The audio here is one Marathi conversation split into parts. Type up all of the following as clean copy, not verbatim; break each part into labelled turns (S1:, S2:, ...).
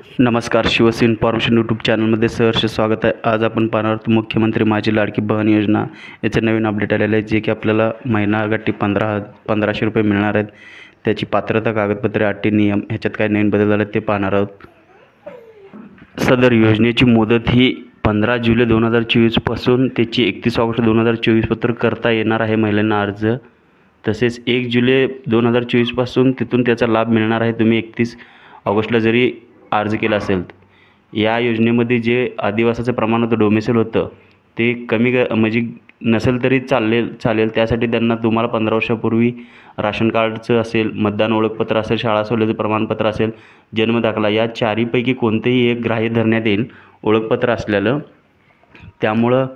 S1: नमस्कार. शिवसेना इन्फॉर्मेशन यूट्यूब चॅनलमध्ये सहर्ष स्वागत आहे. आज आपण पाहणार आहोत मुख्यमंत्री माझी लाडकी बहीण योजना याचं नवीन अपडेट आलेलं आहे, जे की आपल्याला महिनागाठी 1500 रुपये मिळणार आहेत. त्याची पात्रता, कागदपत्रे, अटी, नियम ह्याच्यात काय नवीन बदल झाले ते पाहणार आहोत. सदर योजनेची मुदत ही 15 जुलै 2024 पासून त्याची 31 ऑगस्ट 2024 पर्यंत करता येणार आहे महिलांना अर्ज. तसेच 1 जुलै 2024 पासून तिथून त्याचा लाभ मिळणार आहे. तुम्ही 31 ऑगस्टला जरी अर्ज केला असेल. या योजनेमध्ये जे आदिवासाचं प्रमाण होतं, डोमेसिल होतं, ते कमी म्हणजे नसेल तरी चालेल. त्यासाठी त्यांना तुम्हाला 15 वर्षापूर्वी राशन कार्डचं असेल, मतदान ओळखपत्र असेल, शाळा सोडल्याचं प्रमाणपत्र असेल, जन्मदाखला या चारीपैकी कोणतेही एक ग्राह्य धरण्यात येईल ओळखपत्र असलेलं. त्यामुळं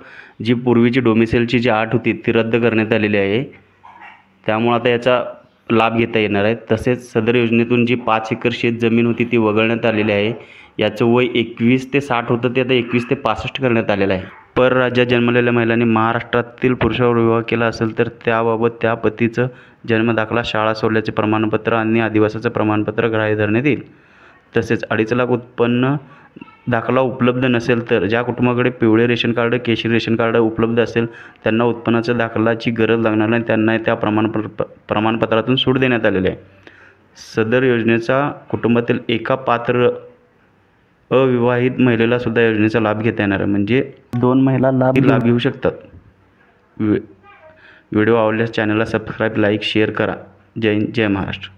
S1: जी पूर्वीची डोमेसिलची जी अट होती ती रद्द करण्यात आलेली आहे. त्यामुळं आता याचा लाभ घेता येणार आहे. तसेच सदर योजनेतून जी 5 एकर शेत जमीन होती ती वगळण्यात आलेली आहे. याचं वय 21 ते 60 होतं, ते आता 21 ते 65 करण्यात आलेलं आहे. परराज्यात जन्मलेल्या महिलांनी महाराष्ट्रातील पुरुषावर विवाह केला असेल तर त्याबाबत त्या पतीचं जन्मदाखला, शाळा सोडल्याचे प्रमाणपत्र आणि आदिवासाचं प्रमाणपत्र ग्राह्य धरण्यात येईल. तसेच 2.5 लाख उत्पन्न दाखला उपलब्ध नसेल तर ज्या कुटुंबाकडे पिवळे रेशन कार्ड, केशरी रेशन कार्ड उपलब्ध असेल त्यांना उत्पन्नाच्या दाखलाची गरज लागणार नाही. त्यांना त्या प्रमाणपत्रातून सूट देण्यात आलेली आहे. सदर योजनेचा कुटुंबातील एका पात्र अविवाहित महिलेला सुद्धा योजनेचा लाभ घेता येणार आहे. म्हणजे 2 महिला लाभ घेऊ शकतात. व्हिडिओ आवडल्यास चॅनलला सबस्क्राईब, लाईक, शेअर करा. जय हिंद, जय महाराष्ट्र.